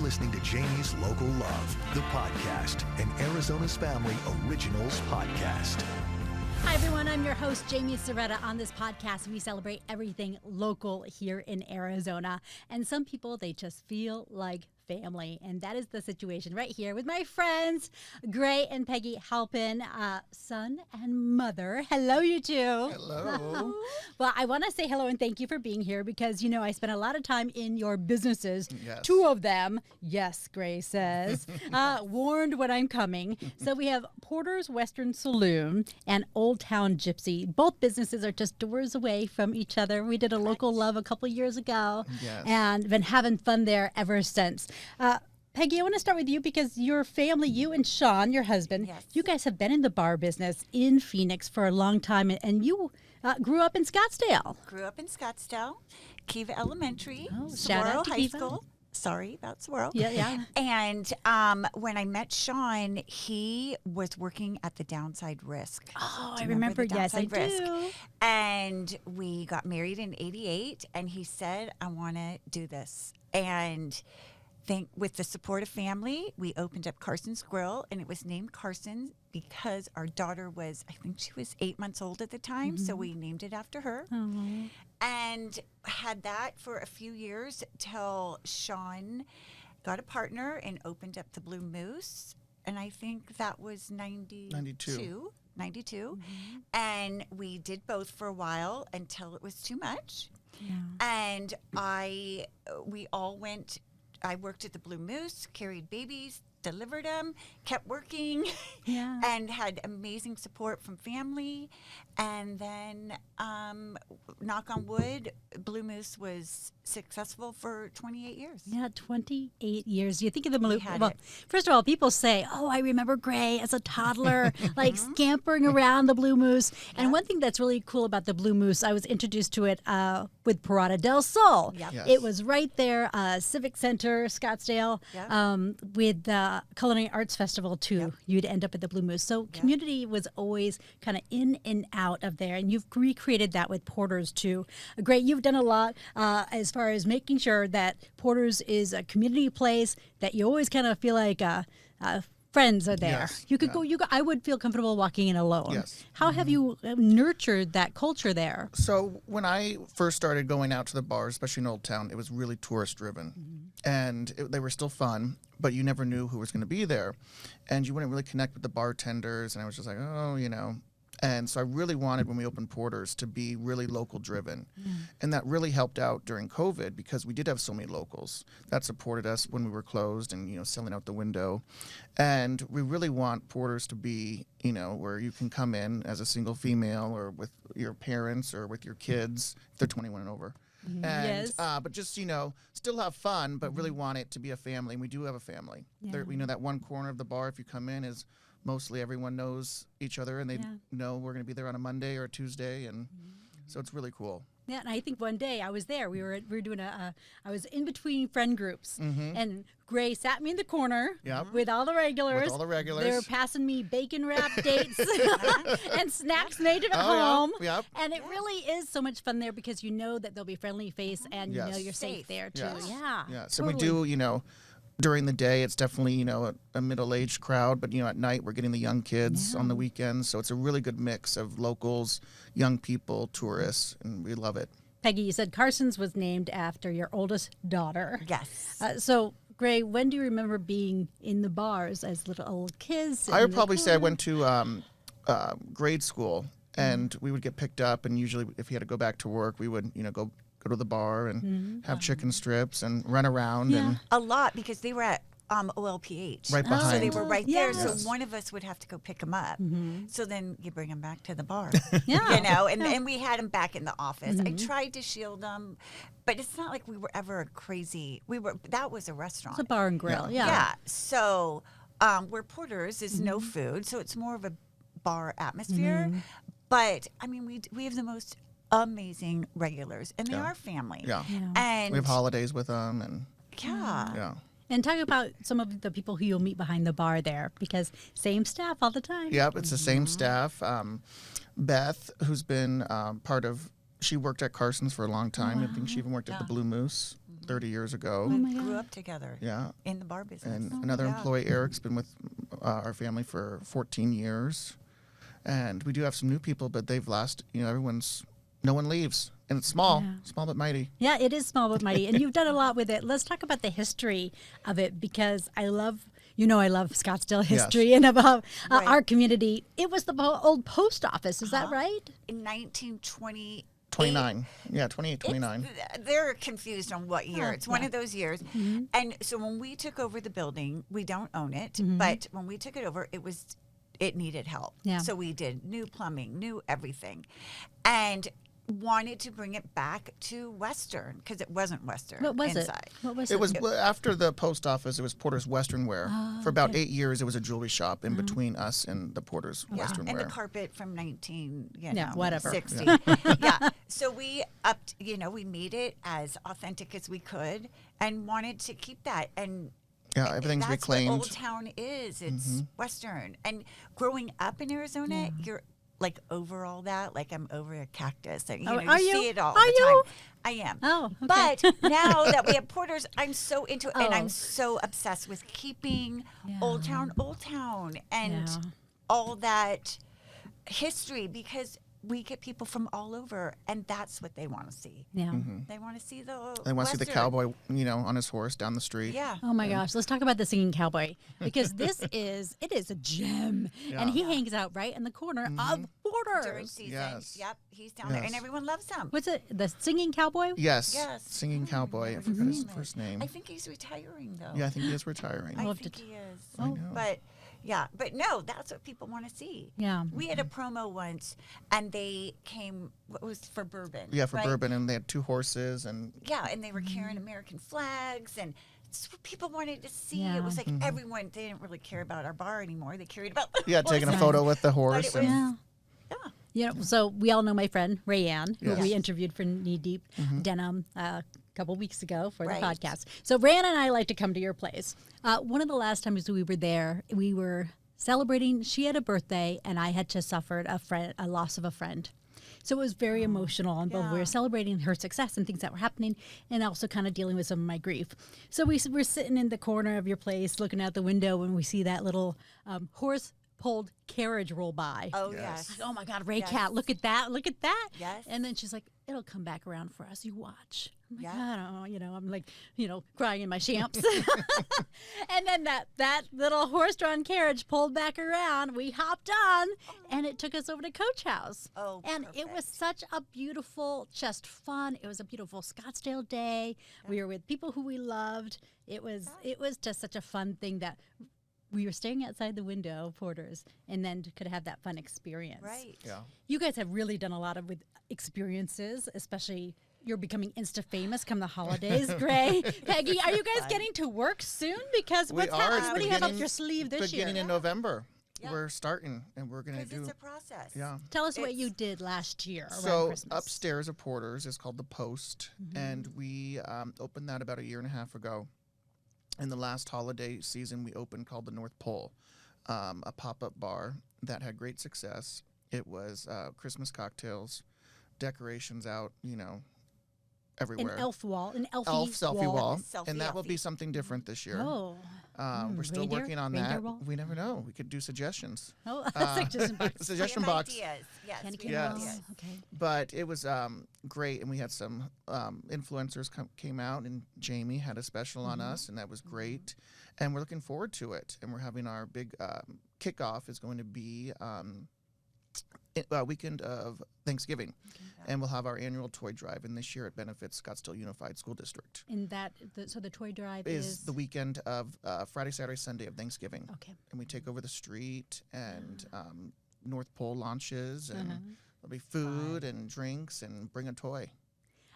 listening to Jaime's Local Love, the podcast, an Arizona's Family Originals podcast. Hi, everyone. I'm your host, Jaime Soretta. On this podcast, we celebrate everything local here in Arizona. And some people, they just feel like family. And that is the situation right here with my friends, Gray and Peggy Halpin, son and mother. Hello, you two. Hello. Well, I want to say hello and thank you for being here because, you know, I spent a lot of time in your businesses. Yes. Two of them, yes, Gray says, warned when I'm coming. So we have Porter's Western Saloon and Old Town Gypsy. Both businesses are just doors away from each other. We did a local love a couple years ago and been having fun there ever since. Peggy, I want to start with you because your family, you and Sean, your husband, you guys have been in the bar business in Phoenix for a long time, and you grew up in Scottsdale. Grew up in Scottsdale, Kiva Elementary, shout out Saguaro to High Kiva. School. Sorry about Saguaro. Yeah. And when I met Sean, he was working at the Downside Risk. Oh, Do I you remember. the Yes, I Downside Risk? do. And we got married in '88, and he said, I want to do this. And with the support of family, we opened up Carson's Grill, and it was named Carson because our daughter was, I think she was 8 months old at the time, so we named it after her. Oh. And had that for a few years till Sean got a partner and opened up the Blue Moose, and I think that was 92. And we did both for a while until it was too much. Yeah. And we all went. I worked at the Blue Moose, carried babies, delivered them, kept working, and had amazing support from family. And then, knock on wood, Blue Moose was successful for 28 years. Yeah, 28 years. You think of the Blue had well, it. first of all, people say, oh, I remember Gray as a toddler, like scampering around the Blue Moose. And one thing that's really cool about the Blue Moose, I was introduced to it with Parada del Sol. Yep. Yes. It was right there, Civic Center, Scottsdale, with the Culinary Arts Festival, too. Yep. You'd end up at the Blue Moose. So community was always kind of in and out of there. And you've recreated that with Porter's, too. Great. You've done a lot as far as making sure that Porter's is a community place, that you always kind of feel like friends are there. Yes. You could go. I would feel comfortable walking in alone. Yes. How have you nurtured that culture there? So when I first started going out to the bars, especially in Old Town, it was really tourist driven. And they were still fun, but you never knew who was going to be there. And you wouldn't really connect with the bartenders. And I was just like, oh, you know. And so I really wanted, when we opened Porter's, to be really local driven. And that really helped out during COVID because we did have so many locals that supported us when we were closed and, you know, selling out the window. And we really want Porter's to be, you know, where you can come in as a single female or with your parents or with your kids if they're 21 and over. And, but just, you know, still have fun, but really want it to be a family. And we do have a family. There, we know that one corner of the bar, if you come in, is mostly everyone knows each other and they know we're going to be there on a Monday or a Tuesday. And so it's really cool. Yeah, and I think one day I was there. We were doing I was in between friend groups, and Gray sat me in the corner with all the regulars. With all the regulars. They were passing me bacon wrap dates and snacks made at home. Yep. And it really is so much fun there because you know that there'll be friendly face and you know you're safe there too. Yes. Yeah. Yeah. So totally. we do, you know, during the day, it's definitely, you know, a middle-aged crowd. But, you know, at night, we're getting the young kids on the weekends. So it's a really good mix of locals, young people, tourists, and we love it. Peggy, you said Carson's was named after your oldest daughter. Yes. So, Gray, when do you remember being in the bars as little old kids? I would probably say I went to grade school, and we would get picked up. And usually, if he had to go back to work, we would, you know, go to the bar and have chicken strips and run around. And A lot because they were at OLPH. Right behind. So they were right there. Yes. So one of us would have to go pick them up. So then you bring them back to the bar. Yeah. You know, and we had them back in the office. I tried to shield them, but it's not like we were ever crazy. That was a restaurant. It's a bar and grill. Yeah. Yeah. So where Porter's is no food, so it's more of a bar atmosphere. But I mean, we have the most amazing regulars, and they are family. Yeah. And we have holidays with them, and yeah. And talk about some of the people who you'll meet behind the bar there, because same staff all the time. Yep, it's the same staff. Beth, who's been part of, she worked at Carson's for a long time. I think she even worked at the Blue Moose. 30 years ago. We grew up together. Yeah. In the bar business. And another employee, Eric's been with our family for 14 years. And we do have some new people, but they've lasted, no one leaves. And it's small, small but mighty. Yeah, it is small but mighty. And you've done a lot with it. Let's talk about the history of it, because I love Scottsdale history and about our community. It was the old post office. Is that right? In 1920. 29. Yeah, 28, 29. They're confused on what year. It's one of those years. Mm-hmm. And so when we took over the building, we don't own it, but when we took it over, it needed help. Yeah. So we did new plumbing, new everything. And wanted to bring it back to Western, because it wasn't Western. What was inside. It? What was it? It was after the post office. It was Porter's Western Wear. For about 8 years, it was a jewelry shop in between us and the Porter's Western and Wear. the carpet from 60. Yeah. So we upped. We made it as authentic as we could, and wanted to keep that. And everything's that's reclaimed. What Old Town is. It's Western. And growing up in Arizona, you're like over all that, like I'm over a cactus. You see it all the time. I am. Oh, okay. But now that we have Porters, I'm so into it, and I'm so obsessed with keeping Old Town, and all that history, because we get people from all over, and that's what they want to see. Yeah, they want to see They want to see the cowboy, on his horse down the street. Yeah. Oh my gosh, let's talk about the singing cowboy, because it is a gem, and he hangs out right in the corner of Porter's during season. Yes. Yep, he's down there, and everyone loves him. What's it? The singing cowboy? Yes. Singing cowboy. I forgot his first name. I think he's retiring though. Yeah, I think he is retiring. I think he is. But. Yeah, but no, that's what people want to see. Yeah. We had a promo once, and they came, it was for bourbon. Yeah, for bourbon, and they had 2 horses. And and they were carrying American flags, and it's what people wanted to see. It was like everyone, they didn't really care about our bar anymore. They cared about the horse. Taking a photo with the horse. But it was, so we all know my friend Rayanne, who we interviewed for Knee Deep Denim a couple weeks ago for the podcast. So Rayanne and I like to come to your place. One of the last times we were there, we were celebrating. She had a birthday, and I had just suffered a loss of a friend. So it was very emotional, and both we were celebrating her success and things that were happening, and also kind of dealing with some of my grief. So we're sitting in the corner of your place, looking out the window, when we see that little horse-pulled carriage roll by. Oh, yes. Like, oh my God, Ray Cat, look at that. Yes. And then she's like, it'll come back around for us. You watch. I'm like, I don't know. I'm like, crying in my champs. And then that little horse-drawn carriage pulled back around. We hopped on, and it took us over to Coach House. Oh, and perfect. It was such a beautiful, just fun. It was a beautiful Scottsdale day. We were with people who we loved. It was just such a fun thing that we were staring outside the window of Porter's, and then could have that fun experience. Right. Yeah. You guys have really done a lot of with experiences, especially you're becoming Insta famous come the holidays. Gray, Peggy, are you guys getting to work soon? Because what's happening? What do you have up your sleeve this year? Beginning in November. We're starting, and we're going to do. Because it's a process. Yeah. Tell us what you did last year around So Christmas. upstairs at Porter's is called the Post, and we opened that about a year and a half ago. In the last holiday season, we opened called the North Pole, a pop-up bar that had great success. It was Christmas cocktails, decorations out, everywhere. An elf wall, an elfie elf selfie wall, Selfie and that will be elfie. something different this year. Oh. We're still Reindeer? working on Reindeer that. wall? We never know. We could do suggestions. Oh, suggestion box. Suggestion We have box. Ideas. Yes. Candy we cane have Yes. wall. ideas. Okay. But it was great, and we had some influencers came out, and Jaime had a special on us, and that was great. And we're looking forward to it. And we're having our big kickoff is going to be weekend of Thanksgiving, and we'll have our annual toy drive. And this year it benefits Scottsdale Unified School District. And so the toy drive Is the weekend of Friday, Saturday, Sunday of Thanksgiving. Okay. And we take over the street, and North Pole launches, and there'll be food and drinks, and bring a toy.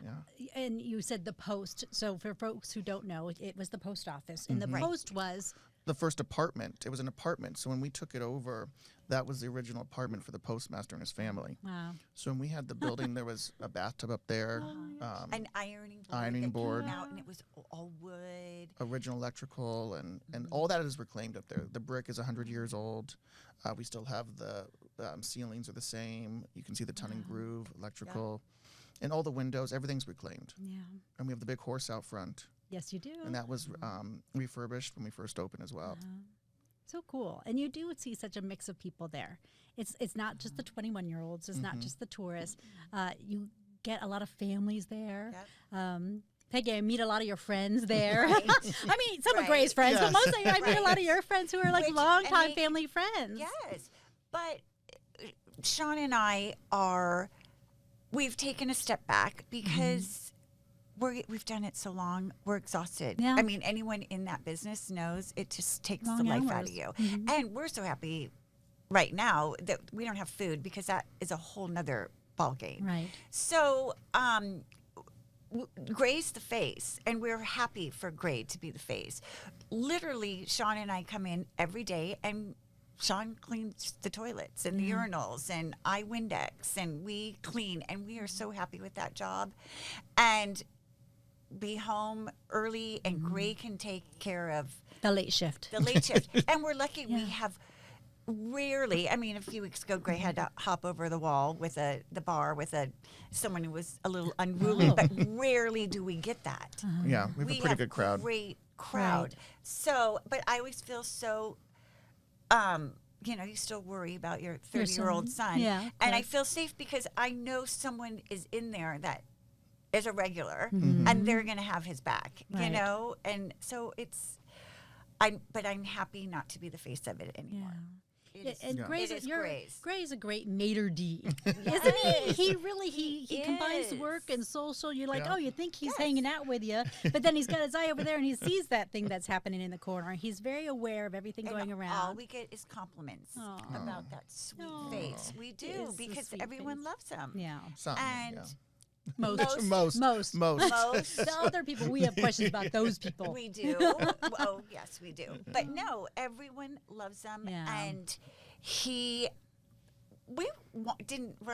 Yeah. And you said the Post. So for folks who don't know, it was the post office, and the Post was The first apartment. It was an apartment. So when we took it over, that was the original apartment for the postmaster and his family. wow. So when we had the building, there was a bathtub up there, An ironing board. Ironing that board. Came out, and it was all wood. original electrical, and all that is reclaimed up there. The brick is 100 years old. We still have the ceilings are the same. You can see the ton and groove electrical. And all the windows, everything's reclaimed. Yeah. And we have the big horse out front. Yes, you do. And that was refurbished when we first opened as well. So cool. And you do see such a mix of people there. It's not just the 21-year-olds. It's not just the tourists. You get a lot of families there. Yep. Peggy, I meet a lot of your friends there. Right. I mean, some of Right. Gray's friends, Yes. but mostly I meet a lot of your friends who are like Which- longtime and they- family friends. Yes, but Sean and I we've taken a step back because we've done it so long. We're exhausted. Yeah. I mean, anyone in that business knows it just takes Long the life out hours. of you. And we're so happy right now that we don't have food because that is a whole nother ball game. Right. So, Gray's the face, and we're happy for Gray to be the face. Literally, Sean and I come in every day, and Sean cleans the toilets and the urinals, and I Windex, and we clean, and we are so happy with that job. And be home early, and Gray can take care of The late shift. the late shift. And we're lucky we have rarely, I mean, a few weeks ago, Gray had to hop over the wall with the bar with someone who was a little unruly, but rarely do we get that. Yeah, we have a pretty good crowd. Great crowd. Right. So, but I always feel so, you still worry about your 30-year-old son. Yeah, And I right. feel safe because I know someone is in there that is a regular, and they're going to have his back, Right. And so but I'm happy not to be the face of it anymore. It is- And Yeah. Gray's, it is Gray's. Gray's a great maitre d', isn't he? He really he combines is. work and social. You're like, Yeah. oh, you think he's hanging out with you, but then he's got his eye over there and he sees that thing that's happening in the corner. He's very aware of everything going And around. all we get is compliments about that sweet face. We It do is a because sweet everyone face. loves him. Yeah, Some, And yeah. most. Most. most The other people, we have questions about those people. we do. Oh, yes, we do. But no, everyone loves him. Yeah. And we're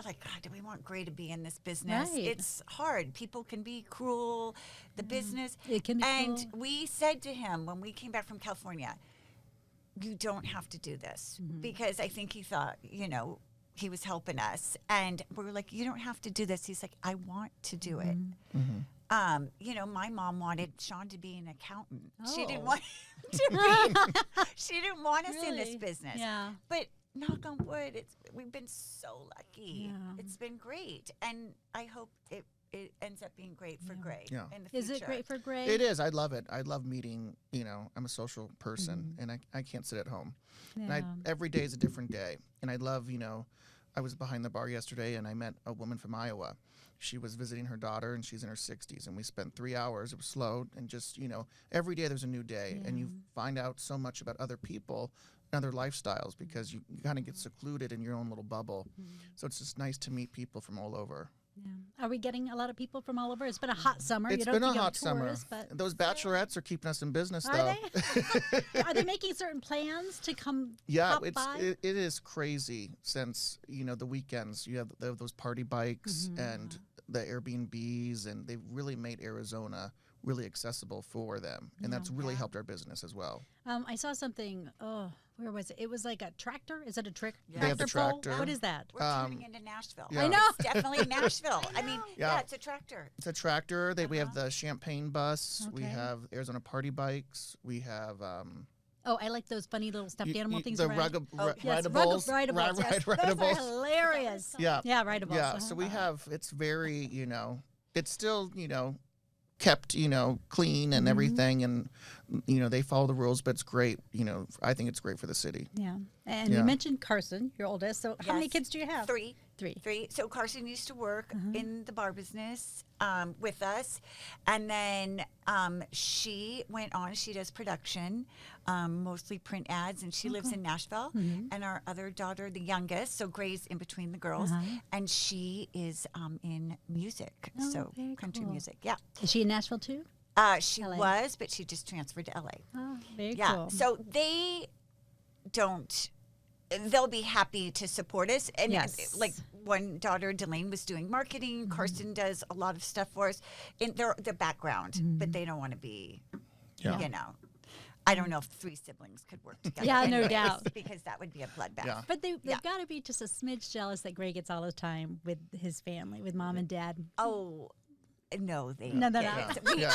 like, God, do we want Gray to be in this business? Right. It's hard. People can be cruel, the business. It can be And cruel. we said to him when we came back from California, you don't have to do this. Because I think he thought, he was helping us. And we were like, you don't have to do this. He's like, I want to do it. My mom wanted Sean to be an accountant. She didn't Oh. want she didn't want us in this Really? business. Yeah. But knock on wood, we've been so lucky. Yeah. It's been great. And I hope it ends up being great for Gray Yeah. in the future. Is it great for Gray? It is. I love it. I love meeting, I'm a social person and I can't sit at home. Yeah. And every day is a different day. And I love, I was behind the bar yesterday and I met a woman from Iowa. She was visiting her daughter and she's in her 60s. And we spent 3 hours. It was slow. And just, every day there's a new day. And you find out so much about other people and other lifestyles because you kind of get secluded in your own little bubble. So it's just nice to meet people from all over. Yeah. Are we getting a lot of people from all over? It's been a hot summer. It's you don't been a think of hot summer. tourists, but Those bachelorettes are keeping us in business, are though. they? Are they making certain plans to come? Yeah, pop by? it is crazy since, the weekends. You have those party bikes and the Airbnbs, and they've really made Arizona really accessible for them. And that's really helped our business as well. I saw something. Oh, where was it? It was like a tractor. Is it a trick? They have the pole? tractor. What is that? We're turning into Nashville. yeah. I know. It's definitely Nashville. I mean, Yeah. it's a tractor. It's a tractor. We have the Champagne bus. We Okay. have Arizona party bikes. We have Oh, I like those funny little stuffed animal things. the around. rideables. Rideables. Yes. Those are Rideables. hilarious. Yeah. Yeah, rideables. Yeah, so we have, it's very, it's still, kept, clean and everything. And, they follow the rules, but it's great. I think it's great for the city. Yeah. And Yeah. you mentioned Carson, your oldest. So how many Yes. kids do you have? Three. Three. So Carson used to work in the bar business with us, and then she went on. She does production, mostly print ads, and she lives in Nashville. And our other daughter, the youngest, so Gray's in between the girls, and she is in music, Oh, so very country cool. music. Yeah, Is she in Nashville too? she LA. was, but she just transferred to LA. Oh, very Yeah, cool. so they don't. They'll be happy to support us. And Yes. like one daughter, Delane, was doing marketing. Carson does a lot of stuff for us in their background, but they don't want to be, Yeah. I don't know if 3 siblings could work together. Yeah, no anyways, doubt. because that would be a bloodbath. Yeah. But they've got to be just a smidge jealous that Gray gets all the time with his family, with mom and dad. Oh, no, they No, don't they're get not. it. Yeah.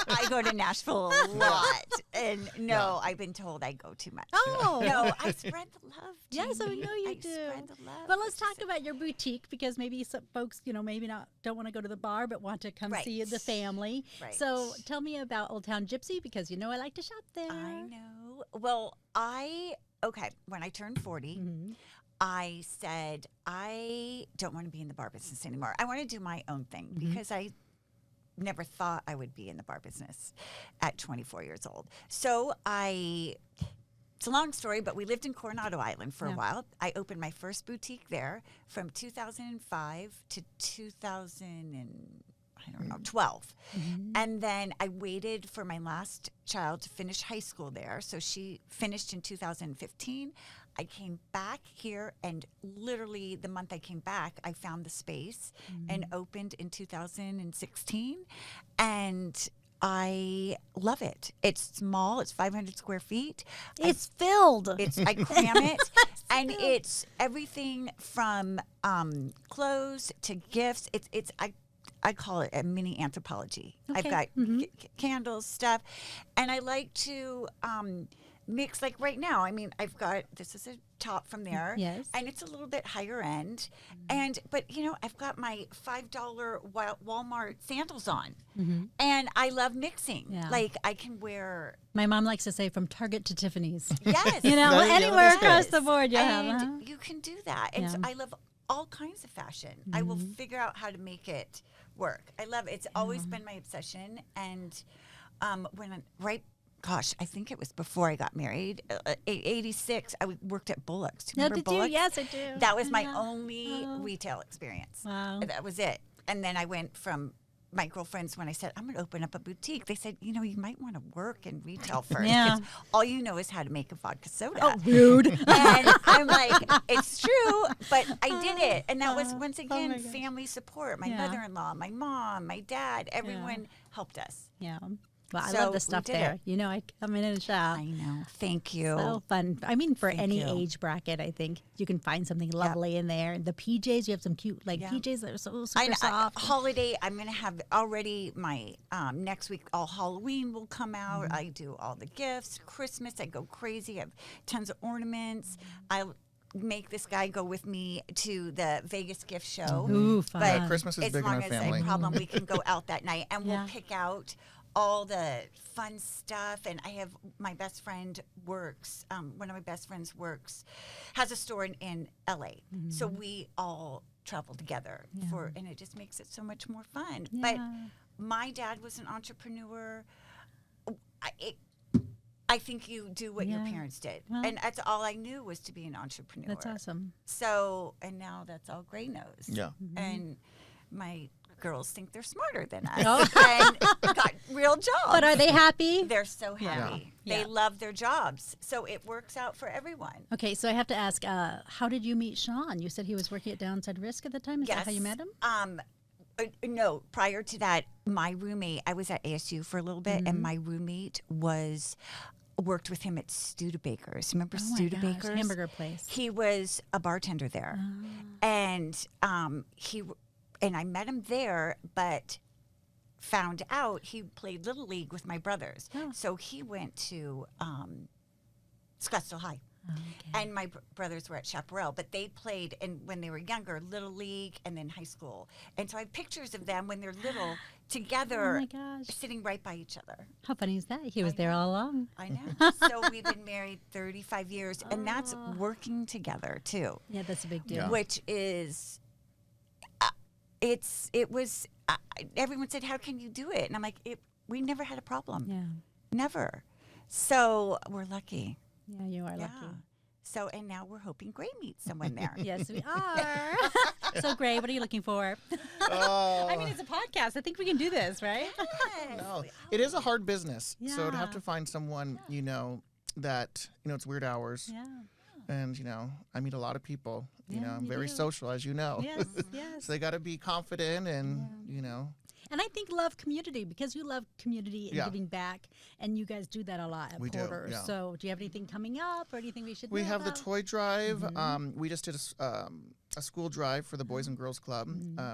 I go to Nashville a lot, and no, I've been told I go too much. Oh. No, I spread the love. Yes, I Jamie. know you I do. Spread the love. But let's talk about your boutique, because maybe some folks, maybe don't want to go to the bar but want to come see Right. the family. Right. So tell me about Old Town Gypsy, because I like to shop there. I know. Well, when I turned 40, Mm-hmm. I said, I don't want to be in the bar business anymore. I want to do my own thing Mm-hmm. because I never thought I would be in the bar business at 24 years old. So it's a long story, but we lived in Coronado Island for a while. I opened my first boutique there from 2005 to 2012. Mm-hmm. And then I waited for my last child to finish high school there. So she finished in 2015. I came back here, and literally the month I came back, I found the space and opened in 2016. And I love it. It's small. It's 500 square feet. It's filled. I cram it, and it's everything from clothes to gifts. I call it a mini anthropology. Okay. I've got candles, stuff, and I like to mix. Like right now, I've got, this is a top from there, Yes. and it's a little bit higher end, but I've got my $5 Walmart sandals on, and I love mixing. Yeah. Like I can wear. My mom likes to say from Target to Tiffany's. Yes. Anywhere that's good. across the board you have. And huh? you can do that. And so Yeah. I love all kinds of fashion. I will figure out how to make it work. I love it. It's always been my obsession. And I think it was before I got married, 86, I worked at Bullock's. Do you No, remember did you? Bullock's? Yes, I do. That was my Yeah. only Oh. retail experience. Wow. That was it. And then I went from my girlfriends, when I said, I'm going to open up a boutique, they said, you might want to work in retail first. Yeah. 'Cause all you know is how to make a vodka soda. Oh, rude. And I'm like, it's true, but I did it. And that was, once again, my gosh. family support. My Yeah. mother-in-law, my mom, my dad, everyone helped us. Yeah. Well, I So love the we stuff did there. it. I come in and shop. I know. Thank you. So fun. For Thank any you. age bracket, I think you can find something lovely in there. The PJs, you have some cute PJs that are so super soft. Holiday, I'm going to have already my next week, all Halloween will come out. I do all the gifts. Christmas, I go crazy. I have tons of ornaments. I'll make this guy go with me to the Vegas gift show. Ooh, fun. But Yeah, Christmas is as big in long our as family. I problem, we can go out that night, and Yeah. we'll pick out all the fun stuff. And I have my best friend works, one of my best friends has a store in LA. So we all travel together and it just makes it so much more fun. But my dad was an entrepreneur. I think you do what your parents did. Well, and that's all I knew, was to be an entrepreneur. That's awesome. So, and now that's all Gray knows. Yeah. And my girls think they're smarter than us and got real jobs. But are they happy? They're so happy. Yeah. They love their jobs. So it works out for everyone. Okay, so I have to ask, how did you meet Sean? You said he was working at Downside Risk at the time. Is that how you met him? No, prior to that, my roommate, I was at ASU for a little bit, and my roommate worked with him at Studebaker's. Remember Oh my Studebaker's? gosh, hamburger place. He was a bartender there. And I met him there, but found out he played Little League with my brothers. Oh. So he went to Scottsdale High. Okay. And my brothers were at Chaparral, but they played when they were younger, Little League and then high school. And so I have pictures of them when they're little together, Oh my gosh. sitting right by each other. How funny is that? He was there all along. I know. So we've been married 35 years, and that's working together too, Yeah, that's a big deal. Yeah. which is, everyone said, how can you do it? And I'm like, we never had a problem. Yeah. Never. So we're lucky. Yeah, you are lucky. Yeah. So, and now we're hoping Gray meets someone there. Yes, we are. So, Gray, what are you looking for? Oh, I mean, it's a podcast. I think we can do this, right? no. It is a hard business. So to have Yeah. to find someone, that, it's weird hours. Yeah. And, I meet a lot of people. Yeah, I'm you very do. social, as you know. Yes, yes. So they got to be confident and, And I think love community, because you love community and giving back, and you guys do that a lot at Porter's. Yeah. So do you have anything coming up or anything we should We know have about? the toy drive. We just did a school drive for the Boys and Girls Club.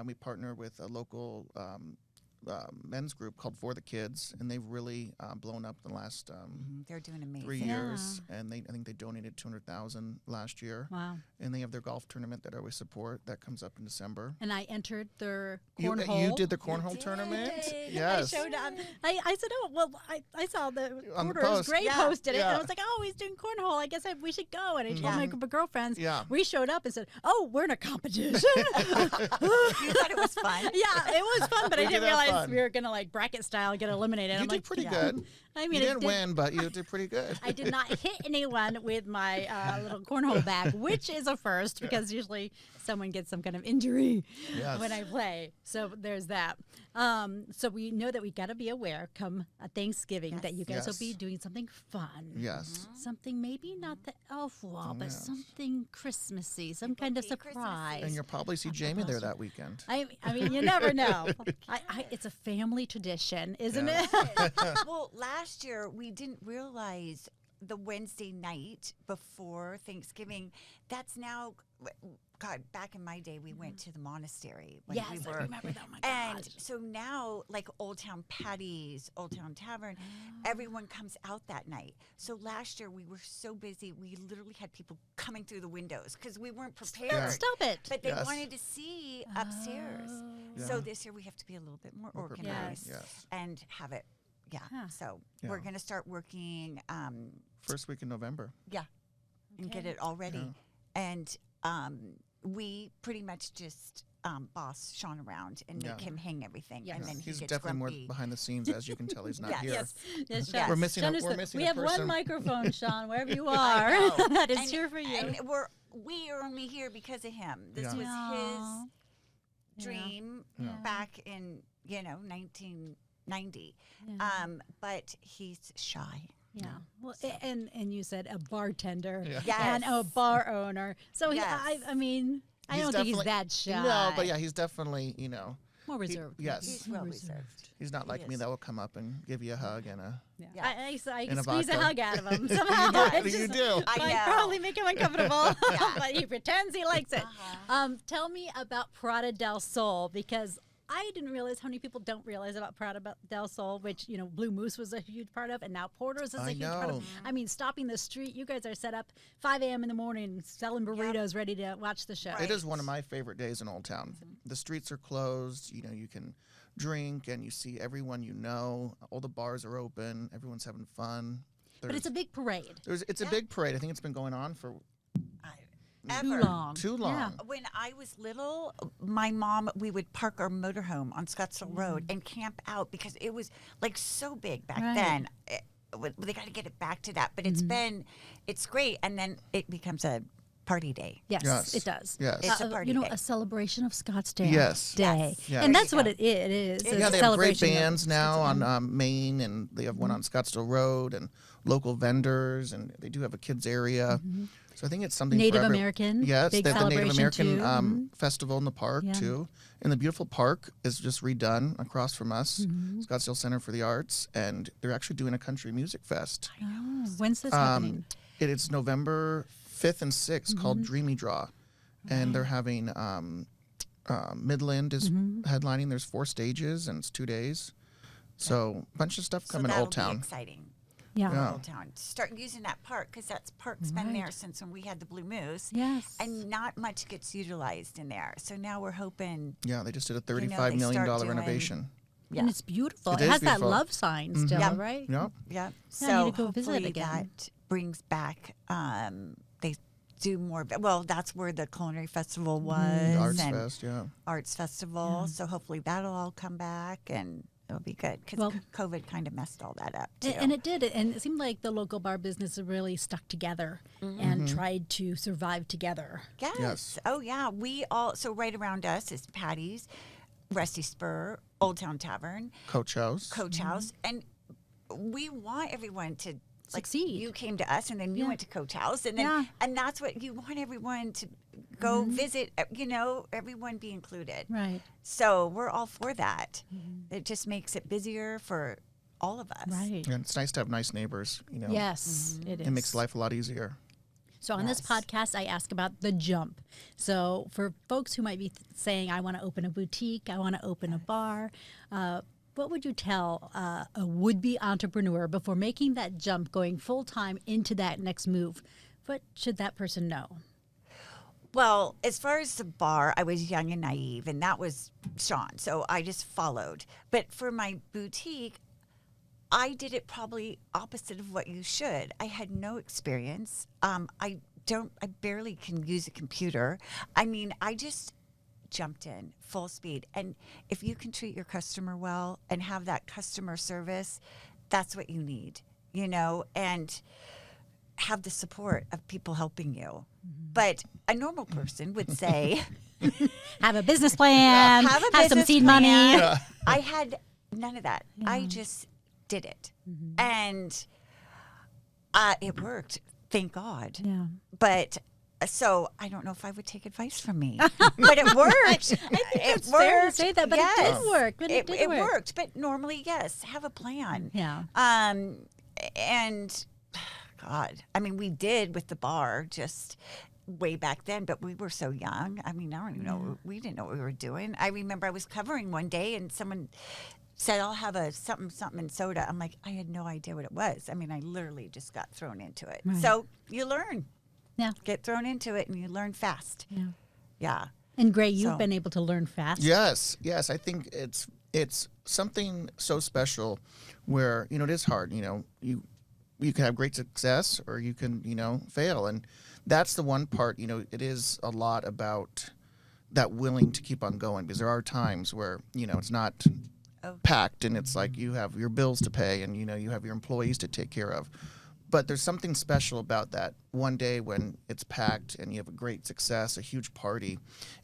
We partner with a local men's group called For the Kids, and they've really blown up the last They're doing amazing. 3 years. And I think they donated $200,000 last year. Wow. And they have their golf tournament that I always support that comes up in December. And I entered their You cornhole. did the cornhole tournament? Did. Yes. I showed up. I said, oh, well, I saw the On the Porter's post. Gray Yeah. posted it. And I Yeah. was like, oh, he's doing cornhole. I guess we should go. And I told my group of girlfriends. Yeah. We showed up and said, oh, we're in a competition. You thought it was fun? Yeah, it was fun, but I We didn't did have realize fun. we were going to like bracket style get eliminated. You I'm did like, pretty yeah. good. I mean, You it didn't did- win, but you did pretty good. I did not hit anyone with my little cornhole bag, which is a first because usually someone gets some kind of injury Yes. when I play. So there's that. So we know that we got to be aware come Thanksgiving that you guys will Yes. be doing something fun. Yes. Something maybe not the elf wall, but Yes. something Christmassy, some kind of be Christmassy. surprise. And you'll probably see Jaime there that weekend. I mean, you never know. It's a family tradition, isn't it? Well, last year we didn't realize the Wednesday night before Thanksgiving. That's now, God, back in my day, we went to the monastery when Yes, we I were. remember that. Oh my And gosh. so now, like Old Town Patty's, Old Town Tavern, everyone comes out that night. So last year we were so busy, we literally had people coming through the windows because we weren't prepared. Stop it. But they Yes. wanted to see upstairs. So this year we have to be a little bit more prepared, organized yes. and have it. Yeah. Huh. So Yeah. we're going to start working, First week in November. and get it all ready. And we pretty much just boss Sean around and make Yeah. him hang everything. Yes. And then He's he gets definitely grumpy. more behind the scenes, as you can tell. He's not Yes. here. Yes, Yes. Sean. We're missing Sean a- is we're the- missing we a have one person. microphone, Sean, wherever you I are. know. that is And- here for you. And we are only here because of him. This Yeah. was Aw. his dream Yeah. back in 1990. Yeah. But he's shy. Yeah. Well, and you said a bartender Yeah. Yes. and a bar owner. So Yes. I mean, I don't think he's definitely- that shy. No, but yeah, he's definitely, more reserved. yes. He's More well reserved. He's not like me is. that will come up and give you a hug and a. Yeah. Yeah. I And a squeeze a vodka. hug out of him somehow. do. It You just do. I might know. probably make him uncomfortable, but he pretends he likes it. Tell me about Prada del Sol, because I didn't realize how many people don't realize about Prada del Sol, which, Blue Moose was a huge part of, and now Porter's is a I huge part know. of. I mean, stopping the street, you guys are set up 5 a.m. in the morning selling burritos ready to watch the show. Right. It is one of my favorite days in Old Town. The streets are closed. You can drink and you see everyone you know. All the bars are open. Everyone's having fun. But it's a big parade. It's a big parade. I think it's been going on for Too Ever. long. too long. Yeah. When I was little, my mom, we would park our motorhome on Scottsdale Road and camp out because it was like so big back Right. then. They got to get it back to that, but it's great. And then it becomes a party day. Yes, Yes. it does. Yes. It's a party day. A celebration of Scottsdale Yes. Day. Yes. And There that's you what go. it is. It's Yeah, a they have great celebration of bands now Scottsdale. on Main, and they have one on Scottsdale Road, and local vendors, and they do have a kids area. So I think it's something Native for American, Yes, big they have the Native celebration American too. festival in the park Yeah. too. And the beautiful park is just redone across from us, Scottsdale Center for the Arts, and they're actually doing a country music fest. Oh, when's this happening? It is November 5th and 6th called Dreamy Draw, and they're having Midland is headlining. There's 4 stages and it's 2 days. So a bunch of stuff So coming to that'll Old Town. be exciting. Yeah. Yeah. Old Town. Start using that park because that park's been there since when we had the Blue Moose. Yes. And not much gets utilized in there. So now we're hoping. Yeah, they just did a they $35 million start doing- renovation. And it's beautiful. It It is has that beautiful. love sign still, Yeah. right? Yep. Yeah. I So need to go visit hopefully again. that brings back. They do more. Well, that's where the culinary festival was. The Arts and Fest, yeah. Arts festival. So hopefully that'll all come back and it'll be good because Well- COVID kind of messed all that up too. And it did. And it seemed like the local bar business really stuck together and tried to survive together. Yes. Yes. Oh, yeah. We all, so right around us is Patty's, Rusty Spur, Old Town Tavern, Coach House. Coach House. And we want everyone to like Succeed. you came to us and then you Yeah. went to Coach House and then Yeah. and that's what you want everyone to go visit, everyone be included. Right. So we're all for that. It just makes it busier for all of us. Right. And it's nice to have nice neighbors, Yes, it is. It makes life a lot easier. So on this podcast, I ask about the jump. So for folks who might be saying, I want to open a boutique, I want to open a bar, what would you tell a would-be entrepreneur before making that jump, going full-time into that next move? What should that person know? Well, as far as the bar, I was young and naive, and that was Sean. So I just followed. But for my boutique, I did it probably opposite of what you should. I had no experience. I barely can use a computer. I mean, I just jumped in full speed. And if you can treat your customer well and have that customer service, that's what you need, and have the support of people helping you. But a normal person would say, have a business plan, have some business seed plan. money. Yeah. I had none of that. I just did it. And it worked, thank God. Yeah. But so I don't know if I would take advice from me, but it worked. I think it's fair to say that, but it did work. But it did work. Worked. But normally, yes, have a plan. Yeah. And God, I mean, we did with the bar just way back then, but we were so young. I mean, I don't even know. We didn't know what we were doing. I remember I was covering one day and someone said, I'll have a something and soda. I'm like, I had no idea what it was. I mean, I literally just got thrown into it. Right. So you learn. Yeah. Get thrown into it and you learn fast. Yeah. Yeah. And Gray, you've So- been able to learn fast. Yes. I think it's something so special where, it is hard, you can have great success or you can, fail. And that's the one part, it is a lot about that willing to keep on going, because there are times where, it's not packed and it's like you have your bills to pay and, you have your employees to take care of. But there's something special about that one day when it's packed and you have a great success, a huge party,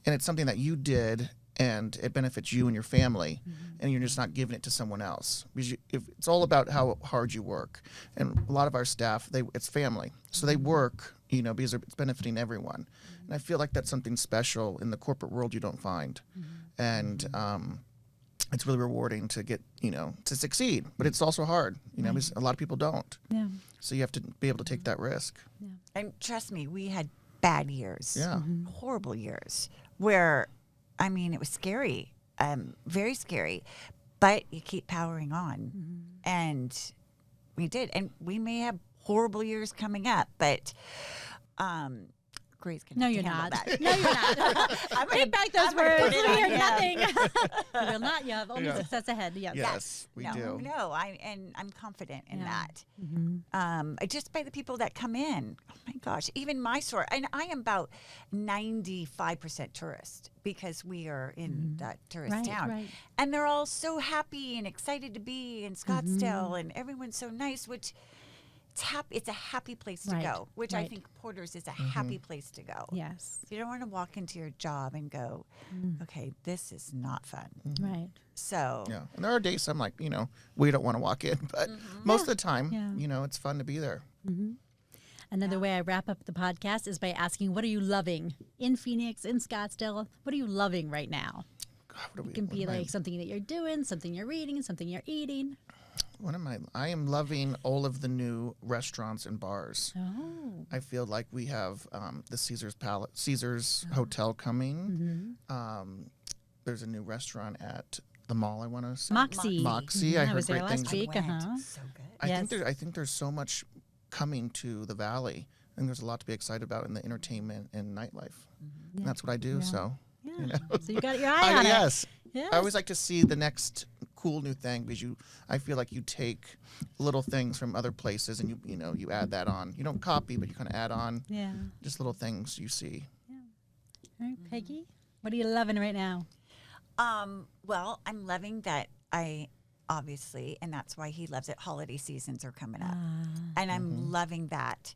and it's something that you did and it benefits you and your family, and you're just not giving it to someone else. Because it's all about how hard you work. And a lot of our staff, it's family. So they work, because it's benefiting everyone. And I feel like that's something special in the corporate world you don't find. And it's really rewarding to get, to succeed. But it's also hard, because a lot of people don't. Yeah. So you have to be able to take that risk. And trust me, we had bad years. Yeah. Horrible years where, I mean, it was scary, very scary, but you keep powering on. And we did. And we may have horrible years coming up, but Gray's going to No, you're handle not. that. No, you're not. Take back those I'm gonna words. put it We on hear him. nothing. You will not. You have only Yeah. success ahead. Yes. Yes, we do. No, I'm confident in Yeah. that. Just by the people that come in. Oh my gosh, even my store, and I am about 95% tourist because we are in that tourist Right, town, right. and they're all so happy and excited to be in Scottsdale, and everyone's so nice, which. It's a happy place to Right, go, which I right. think Porter's is a happy place to go. Yes. You don't want to walk into your job and go, okay, this is not fun. Right. So Yeah. And there are days I'm like, we don't want to walk in. But most of the time, Yeah. it's fun to be there. Another way I wrap up the podcast is by asking, what are you loving in Phoenix, in Scottsdale? What are you loving right now? God, what It can be like something that you're doing, something you're reading, something you're eating. I am loving all of the new restaurants and bars. Oh. I feel like we have the Caesar's Hotel coming. There's a new restaurant at the mall, I want to say. Moxie. Moxie. Mhm, I I heard was there great last things. week. Uh-huh. So good. I think there's so much coming to the Valley. I think there's a lot to be excited about in the entertainment and nightlife. And that's what I do, so. Yeah. So you got your eye on it. Yes. Yes. I always like to see the next cool new thing because I feel like you take little things from other places and you add that on. You don't copy, but you kind of add on Yeah. just little things you see. All right, Peggy, what are you loving right now? Well, I'm loving that obviously, and that's why he loves it, holiday seasons are coming up. And I'm loving that.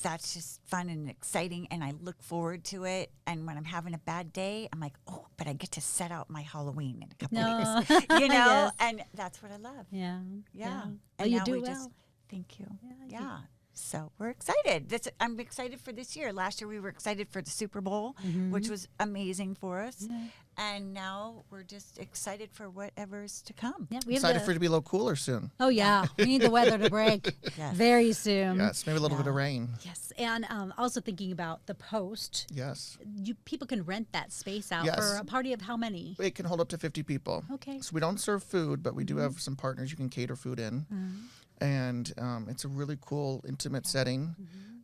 That's just fun and exciting, and I look forward to it. And when I'm having a bad day, I'm like, oh, but I get to set out my Halloween in a couple weeks. Yes. And that's what I love. Yeah. Yeah. Well, And you now do we well. just, thank you. you Yeah. So we're excited. I'm excited for this year. Last year we were excited for the Super Bowl, which was amazing for us. Yeah. And now we're just excited for whatever's to come. Yeah, excited for it to be a little cooler soon. Oh, yeah. We need the weather to break very soon. Yes, maybe a little bit of rain. Yes. And also thinking about the Post. Yes. People can rent that space out for a party of how many? It can hold up to 50 people. Okay. So we don't serve food, but we do have some partners you can cater food in. And it's a really cool, intimate setting.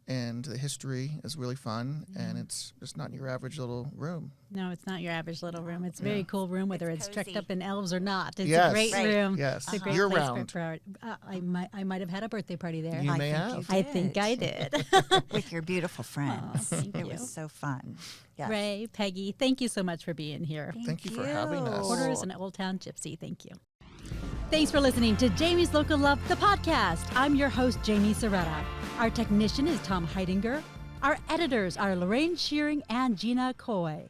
And the history is really fun, and it's just not your average little room. No, it's not your average little room. It's a very cool room, whether it's tricked up in elves or not. It's yes. a great room. Yes, it's a great year place round. For I might have had a birthday party there. You may have. I think I did. With your beautiful friends. Thank it you. was so fun. Yes. Ray, Peggy, thank you so much for being here. Thank you for having us. Porters and Old Town Gypsy, thank you. Thanks for listening to Jamie's Local Love, the podcast. I'm your host, Jamie Soretta. Our technician is Tom Heidinger. Our editors are Lorraine Shearing and Gina Coy.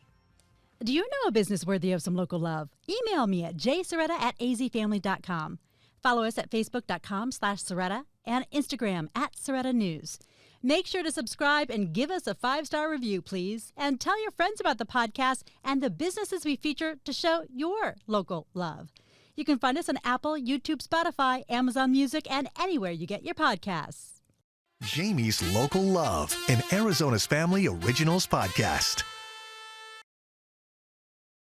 Do you know a business worthy of some local love? Email me at jsoretta@azfamily.com. Follow us at facebook.com/Soretta and Instagram @SorettaNews. Make sure to subscribe and give us a 5-star review, please. And tell your friends about the podcast and the businesses we feature to show your local love. You can find us on Apple, YouTube, Spotify, Amazon Music, and anywhere you get your podcasts. Jamie's Local Love, an Arizona's Family Originals podcast.